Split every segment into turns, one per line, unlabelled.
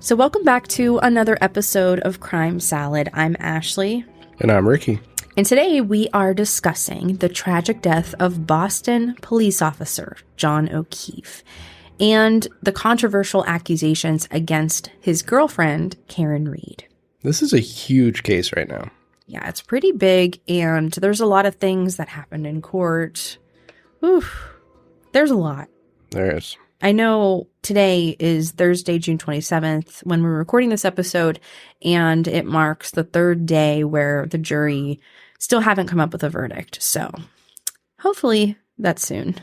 So welcome back to another episode of Crime Salad. I'm Ashley.
And I'm Ricky.
And today we are discussing the tragic death of Boston police officer John O'Keefe and the controversial accusations against his girlfriend, Karen Reed.
This is a huge case right now.
Yeah, it's pretty big, and there's a lot of things that happened in court. Oof, there's a lot.
There is.
I know today is Thursday, June 27th, when we're recording this episode, and it marks the third day where the jury still haven't come up with a verdict. So hopefully that's soon.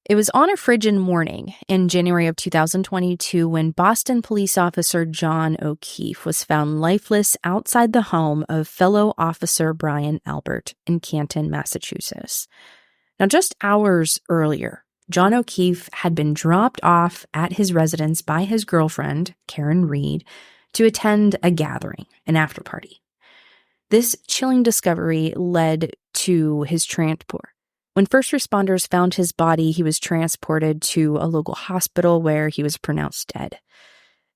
It was on a frigid morning in January of 2022 when Boston police officer John O'Keefe was found lifeless outside the home of fellow officer Brian Albert in Canton, Massachusetts. Now, just hours earlier, John O'Keefe had been dropped off at his residence by his girlfriend, Karen Reed, to attend a gathering, an after-party. This chilling discovery led to his transport. When first responders found his body, he was transported to a local hospital where he was pronounced dead.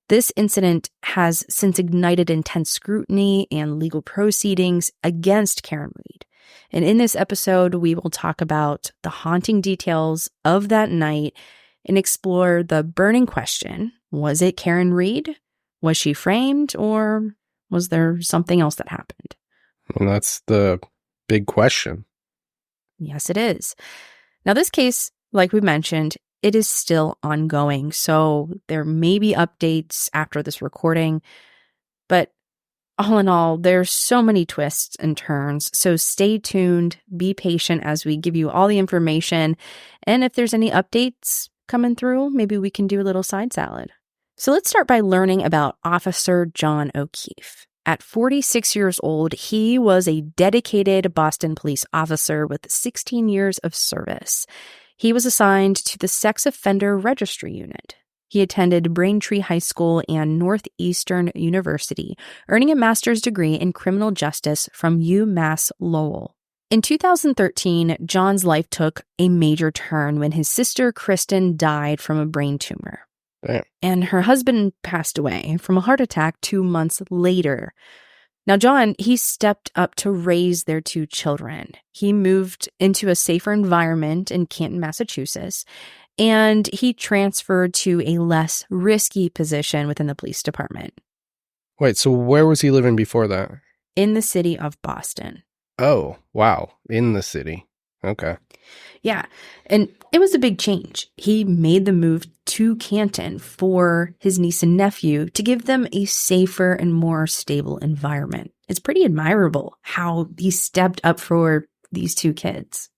This incident has since ignited intense scrutiny and legal proceedings against Karen Reed. And in this episode, we will talk about the haunting details of that night and explore the burning question: was it Karen Reed? Was she framed, or was there something else that happened?
And that's the big question.
Yes, it is. Now, this case, like we mentioned, it is still ongoing, so there may be updates after this recording, but all in all, there's so many twists and turns, so stay tuned, be patient as we give you all the information, and if there's any updates coming through, maybe we can do a little side salad. So let's start by learning about Officer John O'Keefe. At 46 years old, he was a dedicated Boston police officer with 16 years of service. He was assigned to the Sex Offender Registry Unit. He attended Braintree High School and Northeastern University, earning a master's degree in criminal justice from UMass Lowell. In 2013, John's life took a major turn when his sister Kristen died from a brain tumor.
Damn.
And her husband passed away from a heart attack 2 months later. Now, John, he stepped up to raise their 2 children. He moved into a safer environment in Canton, Massachusetts, and he transferred to a less risky position within the police department.
Wait, so where was he living before that?
In the city of Boston.
Oh, wow. In the city. Okay.
Yeah, and it was a big change. He made the move to Canton for his niece and nephew to give them a safer and more stable environment. It's pretty admirable how he stepped up for these 2 kids.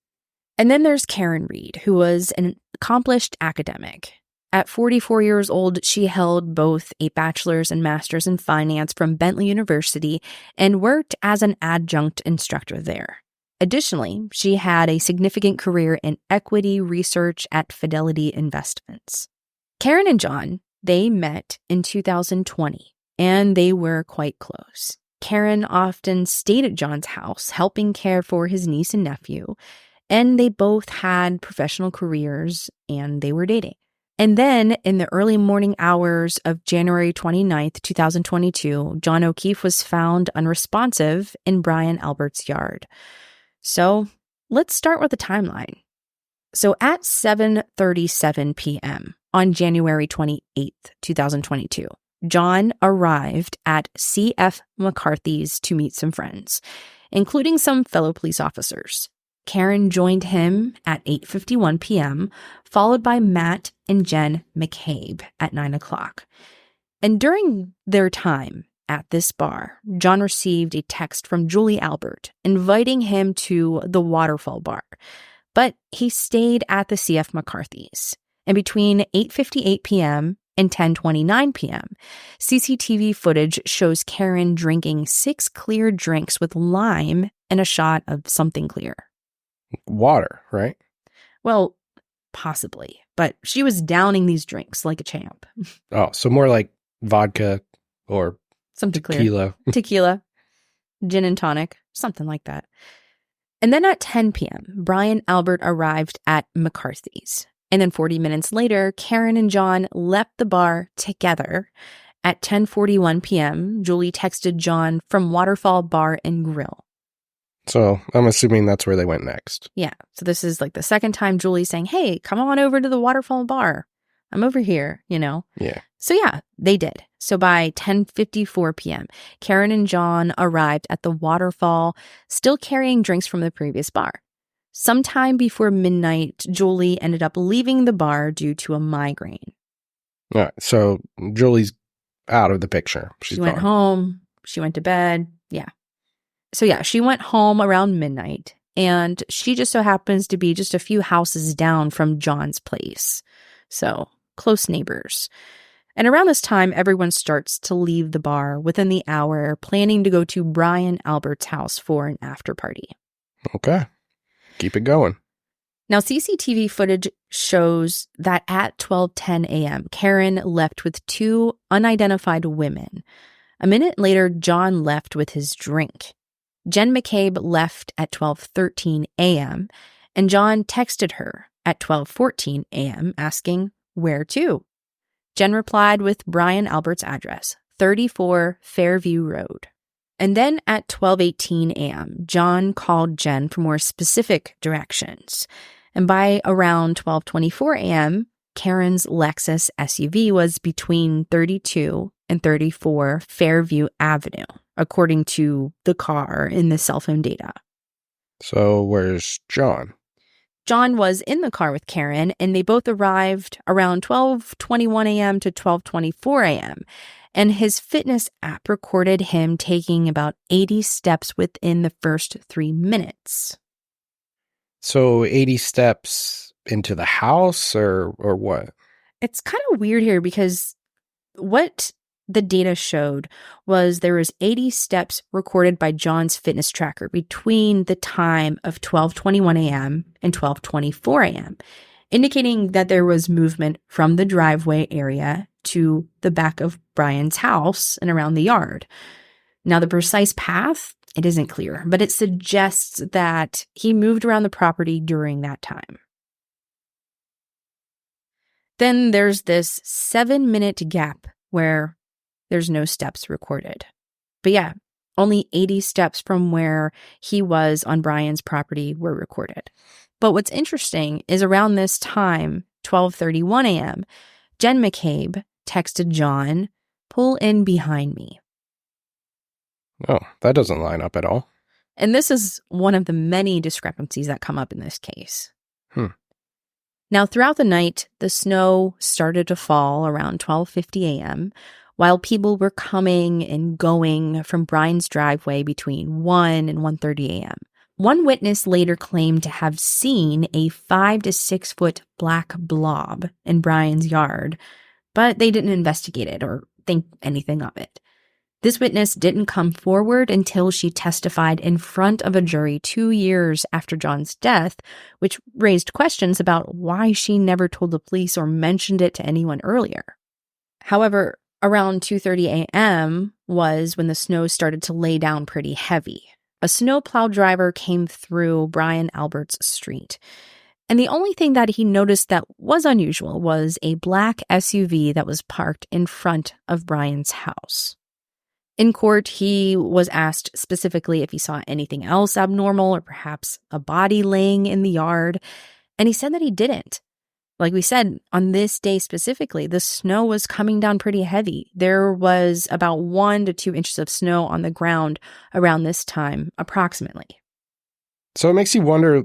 And then there's Karen Reed, who was an accomplished academic. At 44 years old, she held both a bachelor's and master's in finance from Bentley University and worked as an adjunct instructor there. Additionally, she had a significant career in equity research at Fidelity Investments. Karen and John, they met in 2020, and they were quite close. Karen often stayed at John's house, helping care for his niece and nephew, and they both had professional careers, and they were dating. And then, in the early morning hours of January 29th, 2022, John O'Keefe was found unresponsive in Brian Albert's yard. So let's start with the timeline. So at 7:37 p.m. on January 28th, 2022, John arrived at C.F. McCarthy's to meet some friends, including some fellow police officers. Karen joined him at 8:51 p.m., followed by Matt and Jen McCabe at 9 o'clock. And during their time at this bar, John received a text from Julie Albert inviting him to the Waterfall Bar, but he stayed at the C.F. McCarthy's. And between 8:58 p.m. and 10:29 p.m., CCTV footage shows Karen drinking 6 clear drinks with lime and a shot of something clear.
Water, right?
Well, possibly, but she was downing these drinks like a champ.
Oh, so more like vodka or
Something
tequila.
Clear. Tequila, gin and tonic, something like that. And then at 10 p.m., Brian Albert arrived at McCarthy's. And then 40 minutes later, Karen and John left the bar together. At 10:41 p.m., Julie texted John from Waterfall Bar and Grill.
So I'm assuming that's where they went next.
Yeah. So this is like the second time Julie's saying, hey, come on over to the Waterfall Bar. I'm over here,
Yeah.
So yeah, they did. So by 10:54 p.m., Karen and John arrived at the Waterfall, still carrying drinks from the previous bar. Sometime before midnight, Julie ended up leaving the bar due to a migraine.
All right. So Julie's out of the picture.
She went home. She went to bed. Yeah. So yeah, she went home around midnight, and she just so happens to be just a few houses down from John's place. So close neighbors. And around this time, everyone starts to leave the bar within the hour, planning to go to Brian Albert's house for an after party.
Okay. Keep it going.
Now, CCTV footage shows that at 12:10 a.m., Karen left with two unidentified women. A minute later, John left with his drink. Jen McCabe left at 12:13 a.m., and John texted her at 12:14 a.m. asking, where to? Jen replied with Brian Albert's address, 34 Fairview Road. And then at 12:18 a.m., John called Jen for more specific directions. And by around 12:24 a.m., Karen's Lexus SUV was between 32 and 34 Fairview Avenue, according to the car in the cell phone data.
So where's John?
John was in the car with Karen, and they both arrived around 12:21 a.m. to 12:24 a.m., and his fitness app recorded him taking about 80 steps within the first 3 minutes.
So 80 steps into the house or what?
It's kind of weird here because what the data showed was there was 80 steps recorded by John's fitness tracker between the time of 12:21 a.m. and 12:24 a.m., indicating that there was movement from the driveway area to the back of Brian's house and around the yard. Now, the precise path, it isn't clear, but it suggests that he moved around the property during that time. Then there's this 7-minute gap where there's no steps recorded. But yeah, only 80 steps from where he was on Brian's property were recorded. But what's interesting is around this time, 12:31 a.m., Jen McCabe texted John, pull in behind me.
Oh, that doesn't line up at all.
And this is one of the many discrepancies that come up in this case. Now, throughout the night, the snow started to fall around 12:50 a.m., while people were coming and going from Brian's driveway between 1 and 1:30 a.m. One witness later claimed to have seen a 5 to 6 foot black blob in Brian's yard, but they didn't investigate it or think anything of it. This witness didn't come forward until she testified in front of a jury 2 years after John's death, which raised questions about why she never told the police or mentioned it to anyone earlier. However, around 2:30 a.m. was when the snow started to lay down pretty heavy. A snowplow driver came through Brian Albert's street, and the only thing that he noticed that was unusual was a black SUV that was parked in front of Brian's house. In court, he was asked specifically if he saw anything else abnormal or perhaps a body laying in the yard, and he said that he didn't. Like we said, on this day specifically, the snow was coming down pretty heavy. There was about 1 to 2 inches of snow on the ground around this time, approximately.
So it makes you wonder,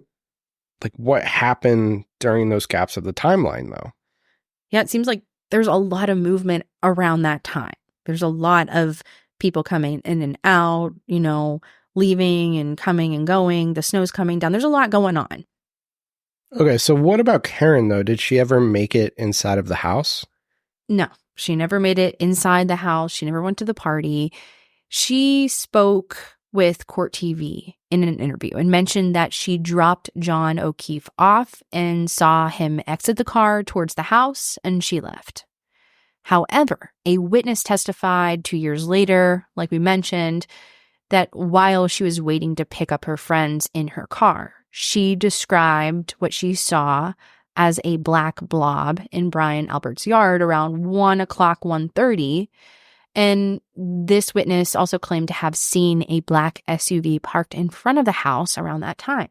like, what happened during those gaps of the timeline, though?
Yeah, it seems like there's a lot of movement around that time. There's a lot of people coming in and out, leaving and coming and going. The snow's coming down. There's a lot going on.
Okay, so what about Karen, though? Did she ever make it inside of the house?
No, she never made it inside the house. She never went to the party. She spoke with Court TV in an interview and mentioned that she dropped John O'Keefe off and saw him exit the car towards the house, and she left. However, a witness testified 2 years later, like we mentioned, that while she was waiting to pick up her friends in her car, she described what she saw as a black blob in Brian Albert's yard around 1 o'clock, 1:30. And this witness also claimed to have seen a black SUV parked in front of the house around that time,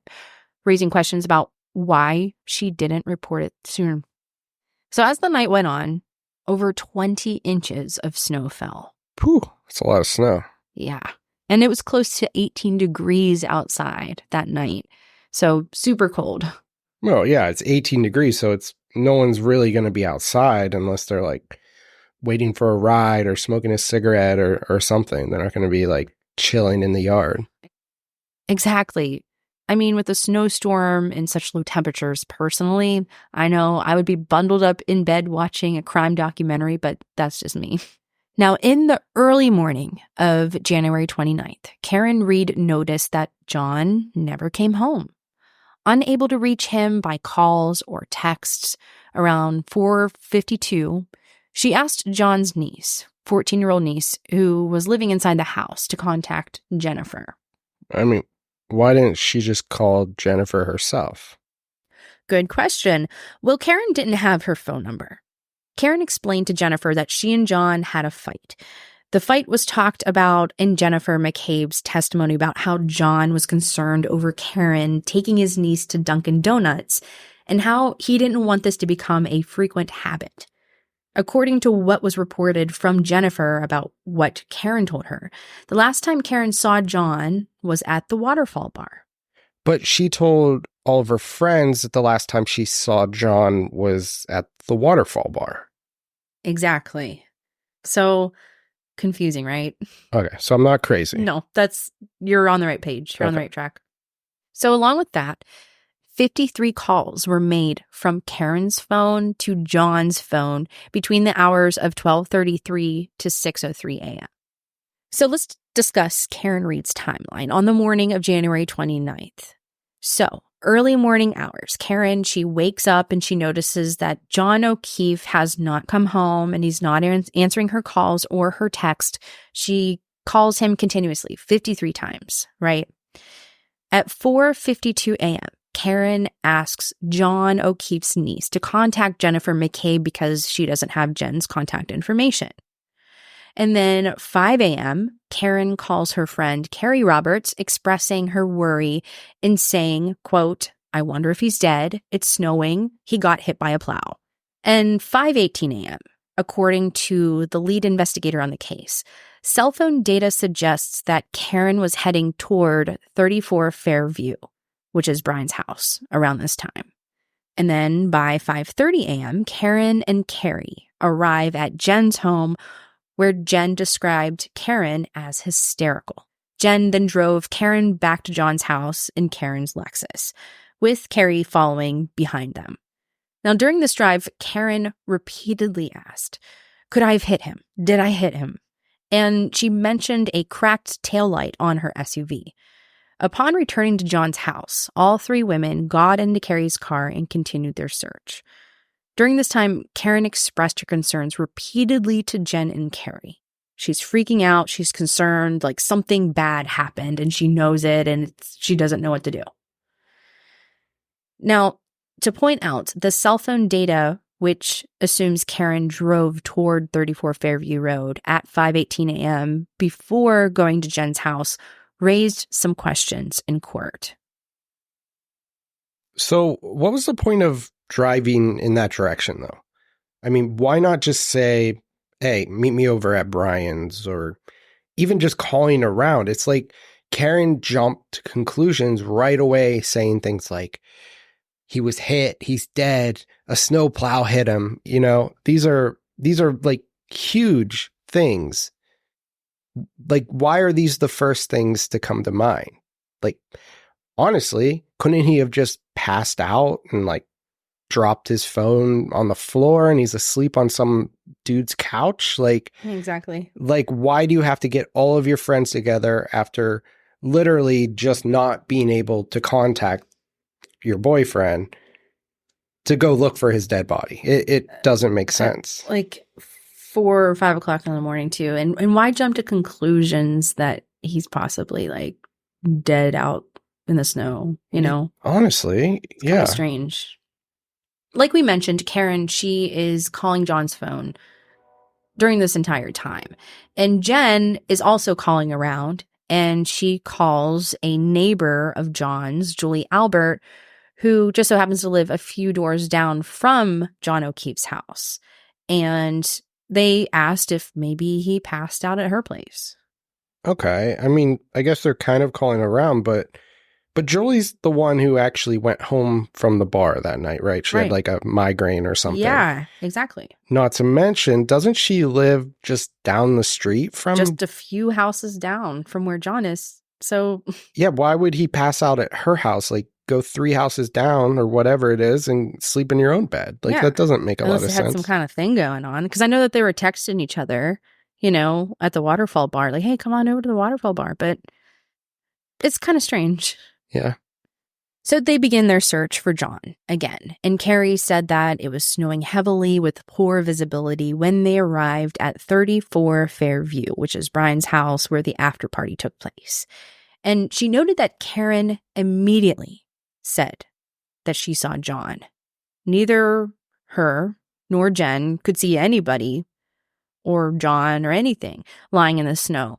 raising questions about why she didn't report it sooner. So as the night went on, over 20 inches of snow fell.
Phew, that's a lot of snow.
Yeah. And it was close to 18 degrees outside that night. So super cold.
Well, yeah, it's 18 degrees, so it's no one's really going to be outside unless they're like waiting for a ride or smoking a cigarette or something. They're not going to be like chilling in the yard.
Exactly. I mean, with a snowstorm and such low temperatures, personally, I know I would be bundled up in bed watching a crime documentary, but that's just me. Now, in the early morning of January 29th, Karen Reed noticed that John never came home. Unable to reach him by calls or texts, around 4:52, she asked John's niece, 14-year-old niece, who was living inside the house, to contact Jennifer.
I mean, why didn't she just call Jennifer herself?
Good question. Well, Karen didn't have her phone number. Karen explained to Jennifer that she and John had a fight. The fight was talked about in Jennifer McCabe's testimony about how John was concerned over Karen taking his niece to Dunkin' Donuts and how he didn't want this to become a frequent habit. According to what was reported from Jennifer about what Karen told her, the last time Karen saw John was at the waterfall bar.
But she told all of her friends that the last time she saw John was at the waterfall bar.
Exactly. So confusing, right?
Okay, so I'm not crazy.
No, you're on the right page. You're on the right track. So along with that, 53 calls were made from Karen's phone to John's phone between the hours of 12:33 to 6:03 a.m. So let's discuss Karen Reed's timeline on the morning of January 29th. So, early morning hours, Karen, she wakes up and she notices that John O'Keefe has not come home and he's not answering her calls or her text. She calls him continuously, 53 times, right? At 4:52 a.m., Karen asks John O'Keefe's niece to contact Jennifer McCabe because she doesn't have Jen's contact information. And then 5 a.m., Karen calls her friend Carrie Roberts, expressing her worry and saying, quote, "I wonder if he's dead. It's snowing. He got hit by a plow." And 5:18 a.m., according to the lead investigator on the case, cell phone data suggests that Karen was heading toward 34 Fairview, which is Brian's house, around this time. And then by 5:30 a.m., Karen and Carrie arrive at Jen's home, where Jen described Karen as hysterical. Jen then drove Karen back to John's house in Karen's Lexus, with Carrie following behind them. Now, during this drive, Karen repeatedly asked, "Could I have hit him? Did I hit him?" And she mentioned a cracked taillight on her SUV. Upon returning to John's house, all three women got into Carrie's car and continued their search. During this time, Karen expressed her concerns repeatedly to Jen and Carrie. She's freaking out. She's concerned, like something bad happened and she knows it and she doesn't know what to do. Now, to point out, the cell phone data, which assumes Karen drove toward 34 Fairview Road at 5:18 a.m. before going to Jen's house, raised some questions in court.
So what was the point of driving in that direction, though? I mean, why not just say, "Hey, meet me over at Brian's," or even just calling around? It's like Karen jumped to conclusions right away, saying things like, "He was hit, he's dead, a snowplow hit him." You know, these are like huge things. Like, why are these the first things to come to mind? Like, honestly, couldn't he have just passed out and like dropped his phone on the floor and he's asleep on some dude's couch? Like,
exactly.
Like, why do you have to get all of your friends together after literally just not being able to contact your boyfriend to go look for his dead body? It doesn't make sense.
Like 4 or 5 o'clock in the morning too. And why jump to conclusions that he's possibly like dead out in the snow, you know?
Honestly,
It's kind of strange. Like we mentioned, Karen, she is calling John's phone during this entire time. And Jen is also calling around, and she calls a neighbor of John's, Julie Albert, who just so happens to live a few doors down from John O'Keefe's house. And they asked if maybe he passed out at her place.
Okay. I mean, I guess they're kind of calling around, but Julie's the one who actually went home from the bar that night, right? She had like a migraine or something.
Yeah, exactly.
Not to mention, doesn't she live just down the street from?
Just a few houses down from where John is. So
yeah, why would he pass out at her house? Like, go 3 houses down or whatever it is and sleep in your own bed. Like, that doesn't make a lot of sense.
Unless they had some kind of thing going on. Because I know that they were texting each other, you know, at the waterfall bar. Like, hey, come on over to the waterfall bar. But it's kind of strange.
Yeah.
So they begin their search for John again. And Carrie said that it was snowing heavily with poor visibility when they arrived at 34 Fairview, which is Brian's house where the after party took place. And she noted that Karen immediately said that she saw John. Neither her nor Jen could see anybody or John or anything lying in the snow.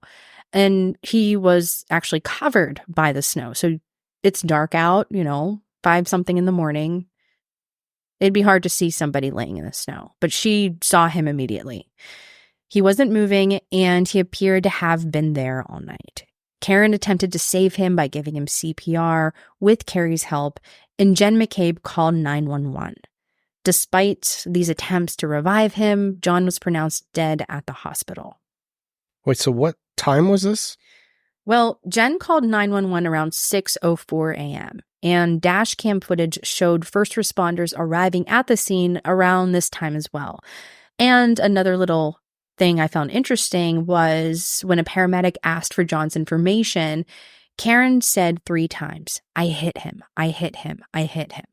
And he was actually covered by the snow. So it's dark out, you know, 5-something in the morning. It'd be hard to see somebody laying in the snow, but she saw him immediately. He wasn't moving, and he appeared to have been there all night. Karen attempted to save him by giving him CPR with Carrie's help, and Jen McCabe called 911. Despite these attempts to revive him, John was pronounced dead at the hospital.
Wait, so what time was this?
Well, Jen called 911 around 6:04 a.m., and dash cam footage showed first responders arriving at the scene around this time as well. And another little thing I found interesting was when a paramedic asked for John's information, Karen said 3 times, "I hit him, I hit him, I hit him."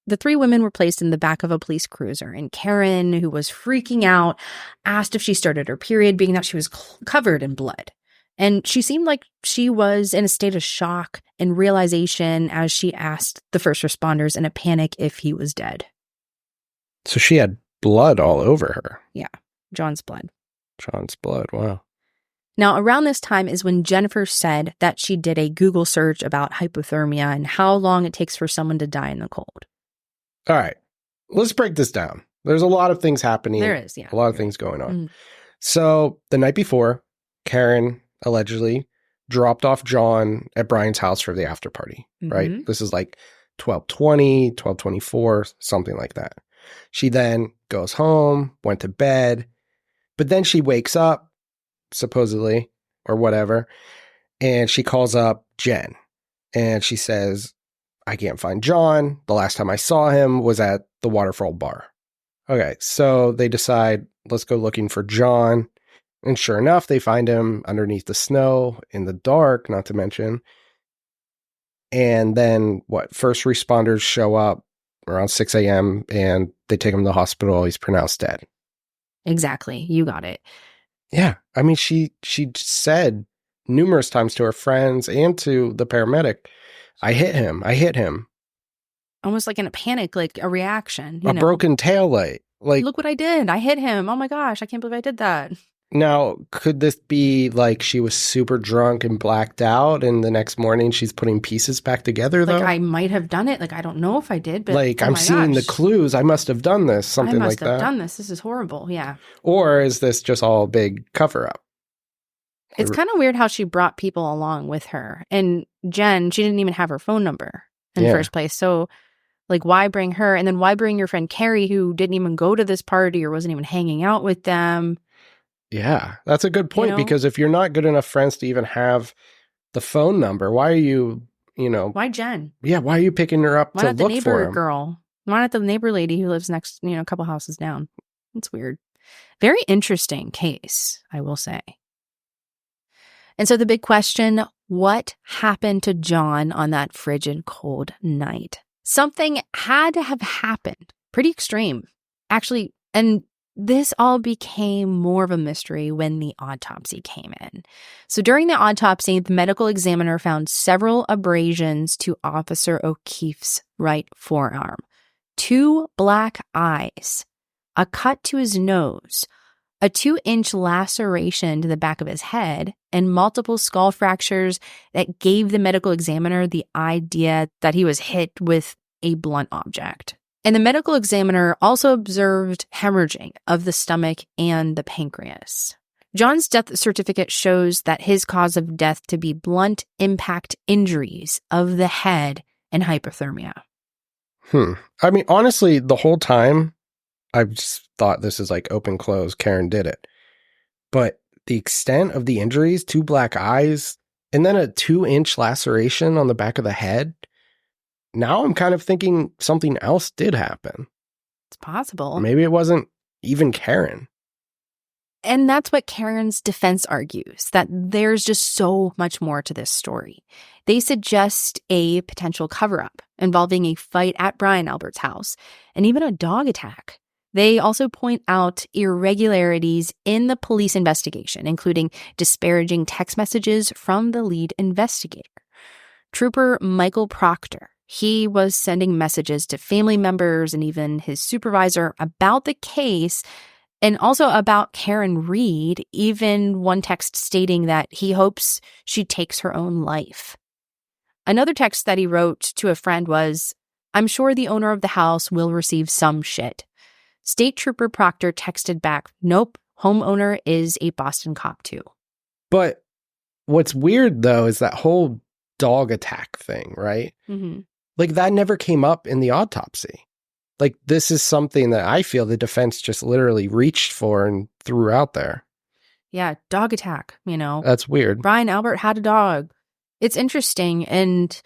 The 3 women were placed in the back of a police cruiser, and Karen, who was freaking out, asked if she started her period, being that she was covered in blood. And she seemed like she was in a state of shock and realization as she asked the first responders in a panic if he was dead.
So she had blood all over her.
Yeah, John's blood.
John's blood, wow.
Now, around this time is when Jennifer said that she did a Google search about hypothermia and how long it takes for someone to die in the cold.
All right, let's break this down. There's a lot of things happening.
There is, yeah.
A lot of things going on. So the night before, Karen allegedly dropped off John at Brian's house for the after party, right? This is like 12:20, 12:24, something like that. She then goes home, went to bed, but then she wakes up, supposedly, or whatever, and she calls up Jen, and she says, "I can't find John. The last time I saw him was at the waterfall bar." Okay, so they decide, let's go looking for John. And sure enough, they find him underneath the snow in the dark, not to mention. And then first responders show up around 6 a.m. and they take him to the hospital. He's pronounced dead.
Exactly. You got it.
Yeah. I mean, she said numerous times to her friends and to the paramedic, "I hit him. I hit him."
Almost like in a panic, like a reaction.
A broken taillight. Like,
look what I did. I hit him. Oh my gosh. I can't believe I did that.
Now, could this be like she was super drunk and blacked out and the next morning she's putting pieces back together, though?
Like, I might have done it. Like, I don't know if I did, but
like, I'm seeing the clues. I must have done this, something like that.
I must have done this. This is horrible. Yeah.
Or is this just all a big cover-up?
It's kind of weird how she brought people along with her. And Jen, she didn't even have her phone number in the first place. So, like, why bring her? And then why bring your friend Carrie, who didn't even go to this party or wasn't even hanging out with them?
Yeah, that's a good point, because if you're not good enough friends to even have the phone number, why are you,
why Jen?
Yeah, why are you picking her up
why
to
not the
look
neighbor
for him?
Girl? Why not the neighbor lady who lives next, a couple houses down? It's weird. Very interesting case, I will say. And so the big question, what happened to John on that frigid, cold night? Something had to have happened. Pretty extreme, actually. And this all became more of a mystery when the autopsy came in. So during the autopsy, the medical examiner found several abrasions to Officer O'Keefe's right forearm. 2 black eyes, a cut to his nose, a 2-inch laceration to the back of his head, and multiple skull fractures that gave the medical examiner the idea that he was hit with a blunt object. And the medical examiner also observed hemorrhaging of the stomach and the pancreas. John's death certificate shows that his cause of death to be blunt impact injuries of the head and hypothermia.
I mean, honestly, the whole time, I've just thought this is like open close, Karen did it. But the extent of the injuries, 2 black eyes, and then a 2-inch laceration on the back of the head, now I'm kind of thinking something else did happen.
It's possible.
Maybe it wasn't even Karen.
And that's what Karen's defense argues, that there's just so much more to this story. They suggest a potential cover-up involving a fight at Brian Albert's house and even a dog attack. They also point out irregularities in the police investigation, including disparaging text messages from the lead investigator. Trooper Michael Proctor, he was sending messages to family members and even his supervisor about the case and also about Karen Reed, even one text stating that he hopes she takes her own life. Another text that he wrote to a friend was, "I'm sure the owner of the house will receive some shit." State Trooper Proctor texted back, "Nope, homeowner is a Boston cop too."
But what's weird, though, is that whole dog attack thing, right?
Mm-hmm.
Like, that never came up in the autopsy. Like, this is something that I feel the defense just literally reached for and threw out there.
Yeah, dog attack,
That's weird.
Brian Albert had a dog. It's interesting. And,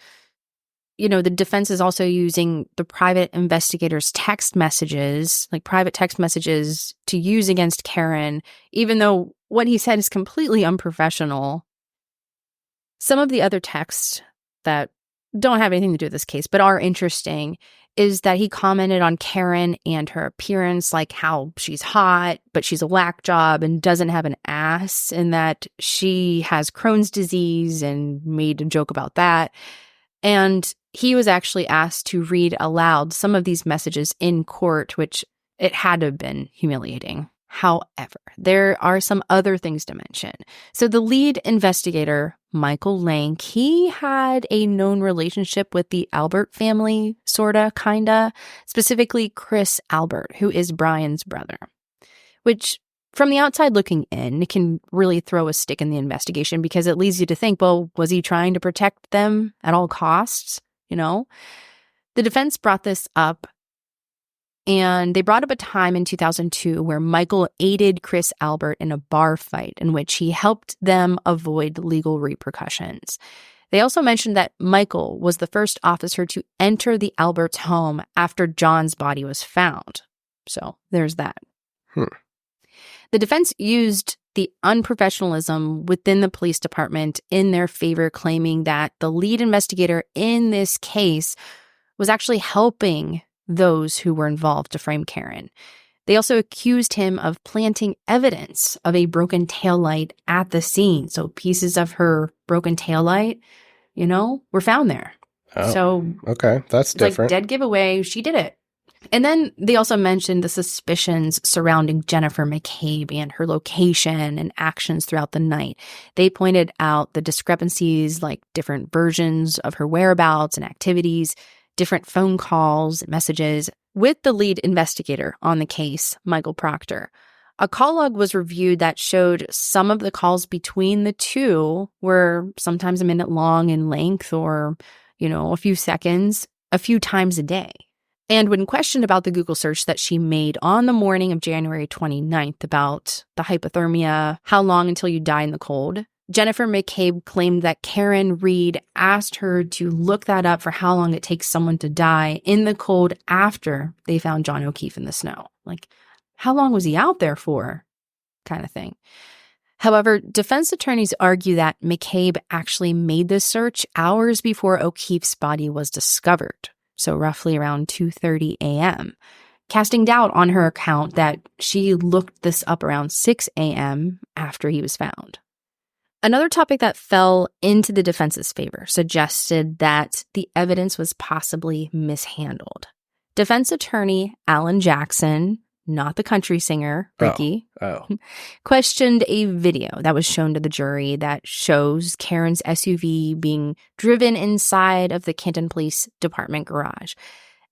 the defense is also using the private investigator's text messages, like private text messages, to use against Karen, even though what he said is completely unprofessional. Some of the other texts that don't have anything to do with this case, but are interesting, is that he commented on Karen and her appearance, like how she's hot, but she's a whack job and doesn't have an ass, and that she has Crohn's disease, and made a joke about that. And he was actually asked to read aloud some of these messages in court, which it had to have been humiliating. However, there are some other things to mention. So the lead investigator, Michael Lank, he had a known relationship with the Albert family, sorta, kinda, specifically Chris Albert, who is Brian's brother, which from the outside looking in, it can really throw a stick in the investigation because it leads you to think, well, was he trying to protect them at all costs? The defense brought this up, and they brought up a time in 2002 where Michael aided Chris Albert in a bar fight in which he helped them avoid legal repercussions. They also mentioned that Michael was the first officer to enter the Alberts' home after John's body was found. So there's that. The defense used the unprofessionalism within the police department in their favor, claiming that the lead investigator in this case was actually helping those who were involved to frame Karen. They also accused him of planting evidence of a broken taillight at the scene. So pieces of her broken taillight, were found there.
Oh,
so
okay, that's different.
Like, dead giveaway, she did it. And then they also mentioned the suspicions surrounding Jennifer McCabe and her location and actions throughout the night. They pointed out the discrepancies, like different versions of her whereabouts and activities, different phone calls and messages. With the lead investigator on the case, Michael Proctor, a call log was reviewed that showed some of the calls between the two were sometimes a minute long in length or, a few seconds, a few times a day. And when questioned about the Google search that she made on the morning of January 29th about the hypothermia, how long until you die in the cold, Jennifer McCabe claimed that Karen Reed asked her to look that up for how long it takes someone to die in the cold after they found John O'Keefe in the snow. Like, how long was he out there for? Kind of thing. However, defense attorneys argue that McCabe actually made this search hours before O'Keefe's body was discovered. So roughly around 2:30 a.m., casting doubt on her account that she looked this up around 6 a.m. after he was found. Another topic that fell into the defense's favor suggested that the evidence was possibly mishandled. Defense attorney Alan Jackson, not the country singer, Ricky,
Oh.
questioned a video that was shown to the jury that shows Karen's SUV being driven inside of the Canton Police Department garage.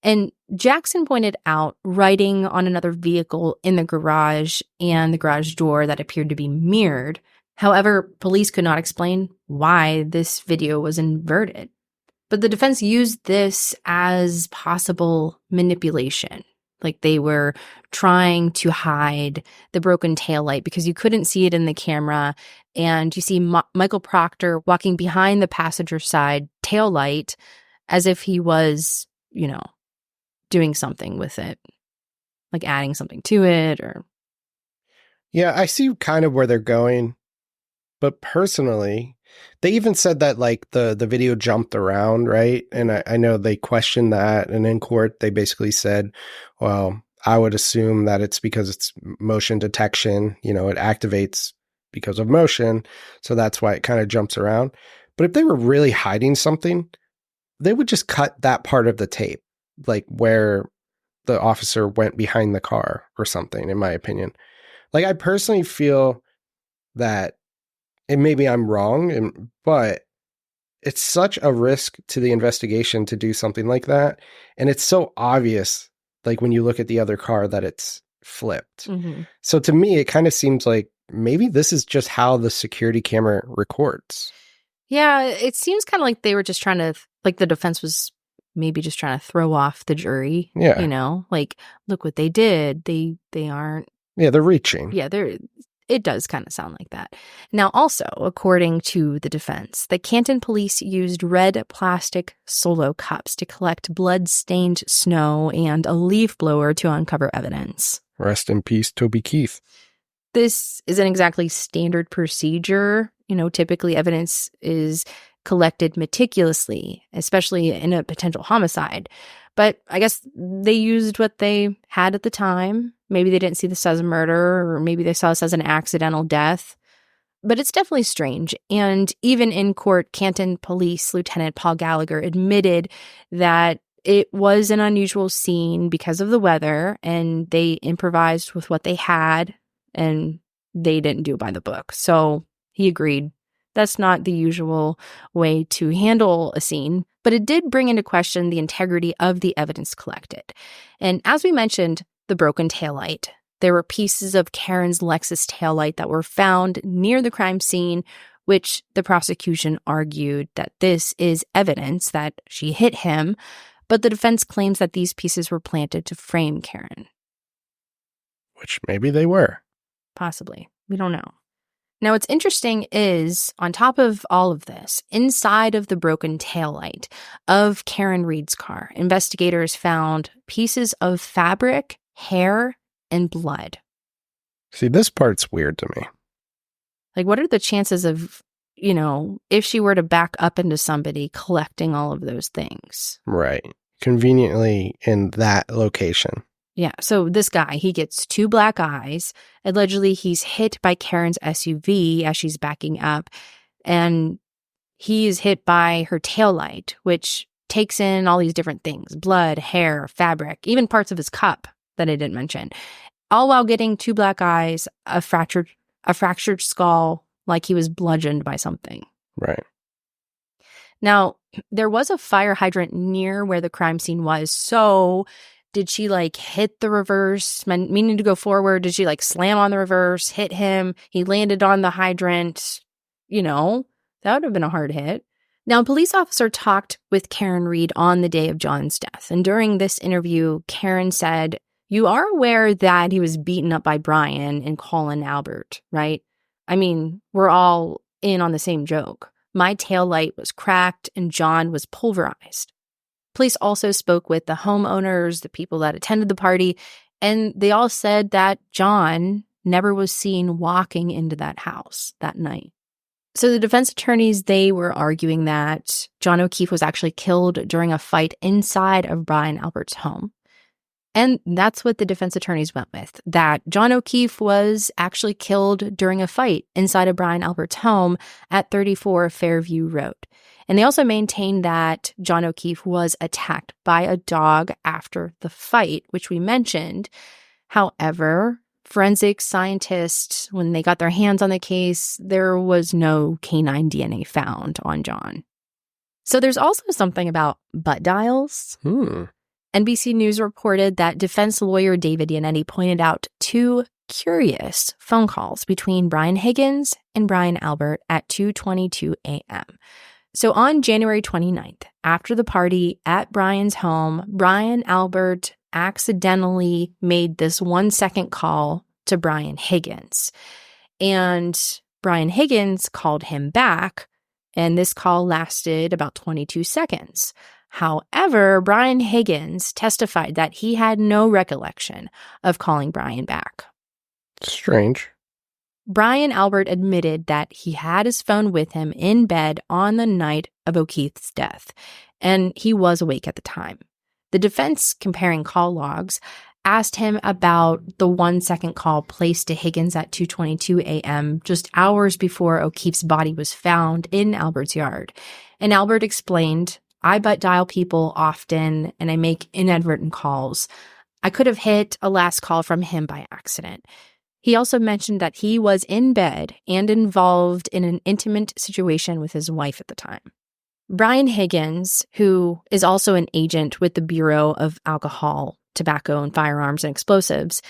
And Jackson pointed out writing on another vehicle in the garage and the garage door that appeared to be mirrored. However, police could not explain why this video was inverted. But the defense used this as possible manipulation. Like they were trying to hide the broken taillight because you couldn't see it in the camera. And you see Michael Proctor walking behind the passenger side taillight as if he was, doing something with it, like adding something to it or.
Yeah, I see kind of where they're going. But personally, they even said that like the video jumped around, right? And I know they questioned that. And in court, they basically said, well, I would assume that it's because it's motion detection. It activates because of motion. So that's why it kind of jumps around. But if they were really hiding something, they would just cut that part of the tape, like where the officer went behind the car or something, in my opinion. Like I personally feel that, and maybe I'm wrong, but it's such a risk to the investigation to do something like that. And it's so obvious, like when you look at the other car, that it's flipped. Mm-hmm. So to me, it kind of seems like maybe this is just how the security camera records.
Yeah, it seems kind of like they were just trying to, like the defense was maybe just trying to throw off the jury.
Yeah.
Like, look what they did. They aren't.
Yeah, they're reaching.
Yeah, it does kind of sound like that. Now, also, according to the defense, the Canton police used red plastic solo cups to collect blood-stained snow and a leaf blower to uncover evidence.
Rest in peace, Toby Keith.
This isn't exactly standard procedure. Typically evidence is collected meticulously, especially in a potential homicide. But I guess they used what they had at the time. Maybe they didn't see this as a murder, or maybe they saw this as an accidental death. But it's definitely strange. And even in court, Canton Police Lieutenant Paul Gallagher admitted that it was an unusual scene because of the weather, and they improvised with what they had, and they didn't do it by the book. So he agreed. That's not the usual way to handle a scene, but it did bring into question the integrity of the evidence collected. And as we mentioned, the broken taillight. There were pieces of Karen's Lexus taillight that were found near the crime scene, which the prosecution argued that this is evidence that she hit him, but the defense claims that these pieces were planted to frame Karen.
Which maybe they were.
Possibly. We don't know. Now, what's interesting is, on top of all of this, inside of the broken taillight of Karen Reed's car, investigators found pieces of fabric, hair, and blood.
See, this part's weird to me.
Like, what are the chances of, if she were to back up into somebody collecting all of those things?
Right. Conveniently in that location.
Yeah, so this guy, he gets 2 black eyes. Allegedly, he's hit by Karen's SUV as she's backing up, and he's hit by her taillight, which takes in all these different things: blood, hair, fabric, even parts of his cup that I didn't mention, all while getting 2 black eyes, a fractured skull, like he was bludgeoned by something.
Right.
Now, there was a fire hydrant near where the crime scene was, so did she hit the reverse, meaning to go forward? Did she slam on the reverse, hit him? He landed on the hydrant. That would have been a hard hit. Now, a police officer talked with Karen Reed on the day of John's death. And during this interview, Karen said, "You are aware that he was beaten up by Brian and Colin Albert, right? I mean, we're all in on the same joke. My taillight was cracked and John was pulverized." Police also spoke with the homeowners, the people that attended the party, and they all said that John never was seen walking into that house that night. So the defense attorneys, they were arguing that John O'Keefe was actually killed during a fight inside of Brian Albert's home. And that's what the defense attorneys went with, that John O'Keefe was actually killed during a fight inside of Brian Albert's home at 34 Fairview Road. And they also maintained that John O'Keefe was attacked by a dog after the fight, which we mentioned. However, forensic scientists, when they got their hands on the case, there was no canine DNA found on John. So there's also something about butt dials. NBC News reported that defense lawyer David Yannetti pointed out two curious phone calls between Brian Higgins and Brian Albert at 2:22 a.m. So on January 29th, after the party at Brian's home, Brian Albert accidentally made this 1-second call to Brian Higgins. And Brian Higgins called him back, and this call lasted about 22 seconds. However, Brian Higgins testified that he had no recollection of calling Brian back.
Strange.
Brian Albert admitted that he had his phone with him in bed on the night of O'Keefe's death, and he was awake at the time. The defense, comparing call logs, asked him about the 1-second call placed to Higgins at 2:22 a.m., just hours before O'Keefe's body was found in Albert's yard. And Albert explained, "I butt dial people often, and I make inadvertent calls. I could have hit a last call from him by accident." He also mentioned that he was in bed and involved in an intimate situation with his wife at the time. Brian Higgins, who is also an agent with the Bureau of Alcohol, Tobacco, and Firearms and Explosives,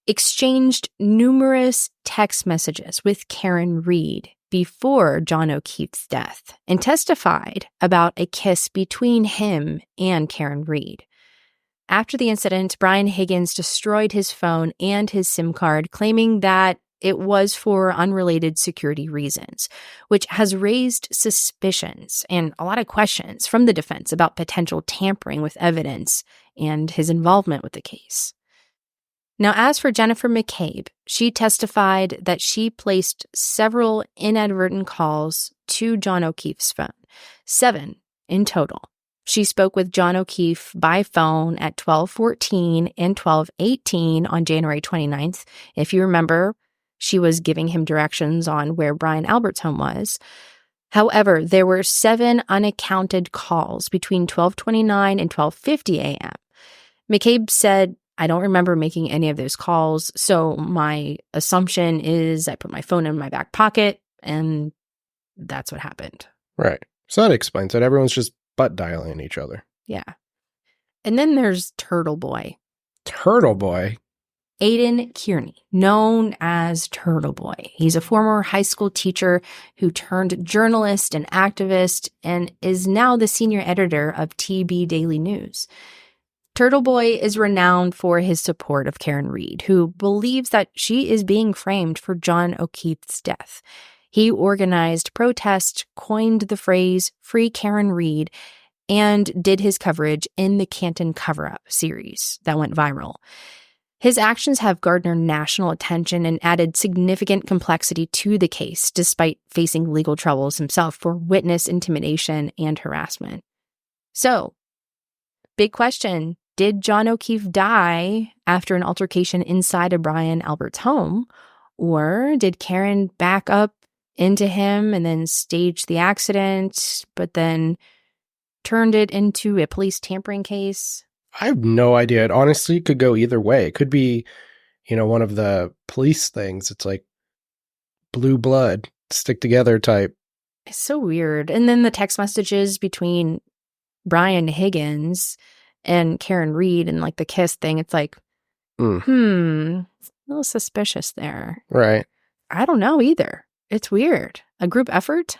exchanged numerous text messages with Karen Reed before John O'Keefe's death and testified about a kiss between him and Karen Reed. After the incident, Brian Higgins destroyed his phone and his SIM card, claiming that it was for unrelated security reasons, which has raised suspicions and a lot of questions from the defense about potential tampering with evidence and his involvement with the case. Now, as for Jennifer McCabe, she testified that she placed several inadvertent calls to John O'Keefe's phone, 7 in total. She spoke with John O'Keefe by phone at 12:14 and 12:18 on January 29th. If you remember, she was giving him directions on where Brian Albert's home was. However, there were 7 unaccounted calls between 12:29 and 12:50 a.m. McCabe said, "I don't remember making any of those calls, so my assumption is I put my phone in my back pocket, and that's what happened."
Right. So that explains it. Everyone's just butt dialing each other.
Yeah. And then there's Turtle Boy.
Turtle Boy?
Aidan Kearney, known as Turtle Boy. He's a former high school teacher who turned journalist and activist and is now the senior editor of TB Daily News. Turtle Boy is renowned for his support of Karen Reed, who believes that she is being framed for John O'Keefe's death. He organized protests, coined the phrase "Free Karen Reed," and did his coverage in the Canton cover-up series that went viral. His actions have garnered national attention and added significant complexity to the case, despite facing legal troubles himself for witness intimidation and harassment. So, big question. Did John O'Keefe die after an altercation inside of Brian Albert's home? Or did Karen back up into him and then stage the accident, but then turned it into a police tampering case?
I have no idea. It honestly could go either way. It could be, one of the police things. It's like blue blood, stick together type.
It's so weird. And then the text messages between Brian Higgins and Karen Reed and like the kiss thing, it's like, a little suspicious there.
Right.
I don't know either. It's weird. A group effort?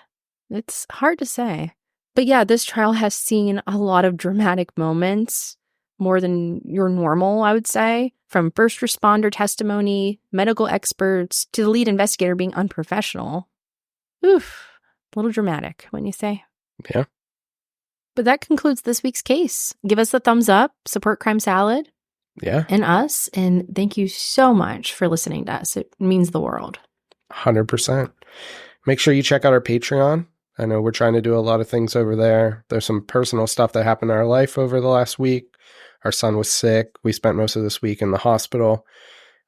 It's hard to say. But yeah, this trial has seen a lot of dramatic moments, more than your normal, I would say, from first responder testimony, medical experts, to the lead investigator being unprofessional. Oof, a little dramatic, wouldn't you say?
Yeah.
But that concludes this week's case. Give us a thumbs up, support Crime Salad.
Yeah.
And us, and thank you so much for listening to us. It means the world.
100%. Make sure you check out our Patreon. I know we're trying to do a lot of things over there. There's some personal stuff that happened in our life over the last week. Our son was sick. We spent most of this week in the hospital.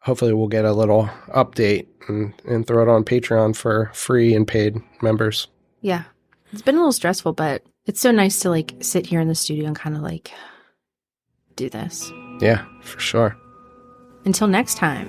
Hopefully we'll get a little update and throw it on Patreon for free and paid members.
Yeah. It's been a little stressful, but it's so nice to like sit here in the studio and kind of like do this.
Yeah, for sure.
Until next time.